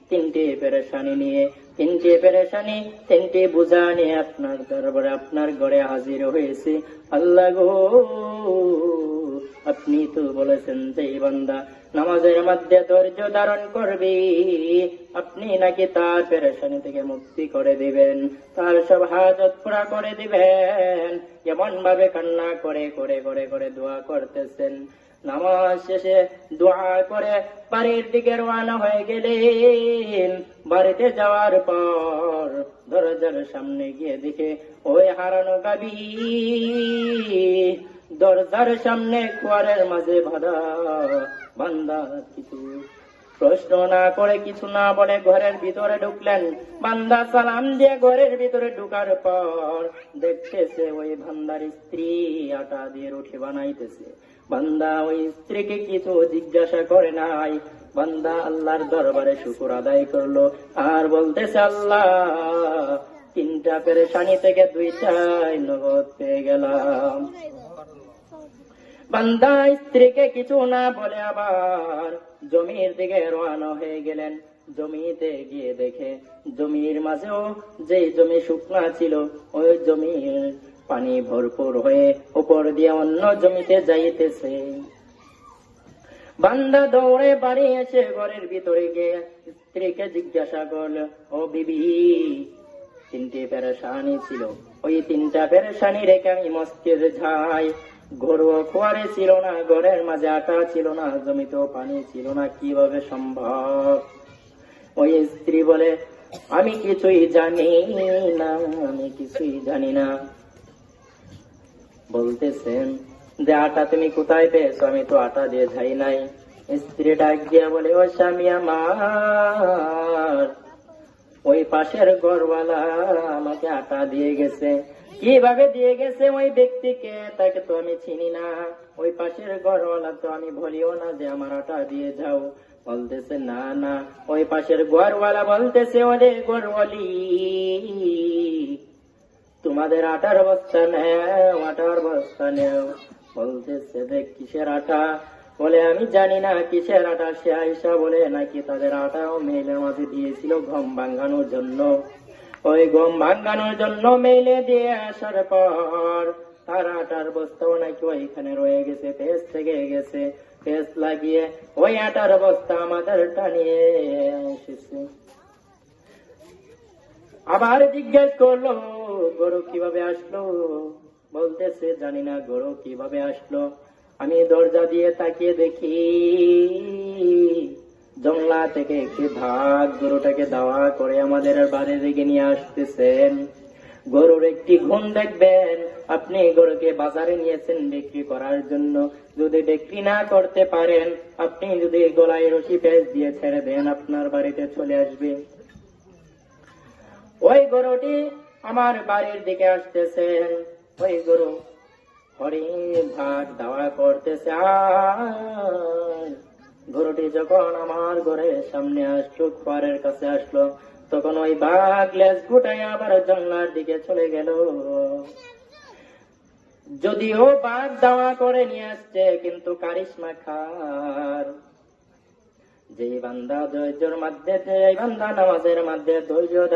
তিনটে পেরেশানি নিয়ে, তিনটে বোঝা নিয়ে আপনার দরবারে, আপনার ঘরে হাজির হয়েছে। আল্লাহ গো, আপনি তো বলেছেন যে বান্দা নামাজের মধ্যে ধৈর্য ধারণ করবে, আপনি নাকি তার পেরেশানি থেকে মুক্তি করে দিবেন, তার সব হাজত পুরা করে দিবেন। এমন ভাবে কান্না করে করে করে করে দোয়া করতেছেন। নামাজ শেষে দোয়া করে বাড়ির দিকে রওনা হয়ে গেলেন। বাড়িতে যাওয়ার পর দরজার সামনে গিয়ে দেখে ওই হারানো গাবি দরজার সামনে খোয়ারের মাঝে বাঁধা। বান্দা কিছু প্রশ্ন না করে, কিছু না বলে ঘরের ভিতরে ঢুকলেন। বান্দা সালাম দিয়ে ঘরের ভিতরে ঢুকার পর দেখতেছে ওই বান্দার স্ত্রী আটা দিয়ে রুটি বানাইতেছে। বান্দা ওই স্ত্রীকে কিছু জিজ্ঞাসা করে নাই। বান্দা আল্লাহর দরবারে শুকর আদায় করলো আর বলতেছে, আল্লাহ, তিনটা পেরেশানি থেকে দুইটাই নগদ পেয়ে গেলাম। বান্দা স্ত্রীকে কিছু না বলে আবার জমির দিকে রওনা হয়ে গেলেন। জমিতে গিয়ে দেখে জমির মাঝেও যে জমি শুকনা ছিল, ওই জমির পানি ভরপুর হয়ে উপর দিয়ে অন্য জমিতে যাইতেছে। বান্দা দৌড়ে বাড়ি এসে ঘরের ভিতরে গিয়ে স্ত্রীকে জিজ্ঞাসা করল, ও বিবি, তিনটে পেরেশানি ছিল, ওই তিনটা পেরেশানি রেখে আমি মসজিদে যাই। গরু খোয়ারে ছিল না, ঘরের মাঝে আটা ছিল না, জমিতেও পানি ছিল না, কিভাবে সম্ভব? ওই স্ত্রী বলে, আমি কিছুই জানি না, আমি কিছুই জানি না। বলতেছেন যে আটা তুমি কোথায় পেয়েছো? আমি তো আটা দিয়ে যাই নাই। স্ত্রী ডাক দিয়া বলে, ও স্বামী আমার, ওই পাশের ঘরওয়ালা আমাকে আটা দিয়ে গেছে। কিভাবে দিয়ে গেছে ওই ব্যক্তিকে, তাকে তো আমি চিনি না। ওই পাশের ঘরওয়ালা তো আমি বলিও না যে আমার আটা দিয়ে যাও। বলতেছে, না না, ওই পাশের ঘরওয়ালা বলতেছে, ওরে ঘরওয়ালি, তোমাদের আটার বস্তা নেও, আটার বস্তা নেও। বলতেছে যে কিসের আটা? বলে, আমি জানি না কিসের আটা। সে আয়সা বলে নাকি তাদের আটাও মেইলের মাঝে দিয়েছিল গম ভাঙানোর জন্য। ওই গম ভাঙানোর জন্য মেইলে দিয়ে আসার পর তার আটার বস্তাও নাকি ওইখানে রয়ে গেছে, পেস্ট থেকে গেছে। পেস্ট লাগিয়ে ওই আটার বস্তা আমাদের টানিয়ে এসেছে। আবার জিজ্ঞেস করলো, গরু কিভাবে আসলো? বলতেছে, জানি না গরু কিভাবে আসলো। আমি দরজা দিয়ে তাকিয়ে দেখি জংলা থেকে একটি ভাগ গরুটাকে দাওয়া করে আমাদের বাড়ির দিকে নিয়ে আসতেছেন। গরুর একটি গুণ দেখবেন, আপনি গরুকে বাজারে নিয়েছেন বিক্রি করার জন্য, যদি বিক্রি না করতে পারেন, আপনি যদি গলায় রশি পেঁচ দিয়ে ছেড়ে দেন, আপনার বাড়িতে চলে আসবে। ওই গরুটি আমার বাড়ির দিকে আসতেছেন। ওই গরু হরিণ ভাগ দাওয়া করতেছে। আর গরুটি যখন আমার ঘরের সামনে আসলো, খোয়ারের কাছে আসলো, তখন ওই বাঘ লেজ গুটাই আবার জঙ্গলার দিকে চলে গেল। যদিও বাঘ দাওয়া করে নিয়ে আসছে, কিন্তু কারিশমা খার। যে বান্দা ধৈর্যের মধ্যে, যে বান্দা নামাজের মধ্যে ধৈর্য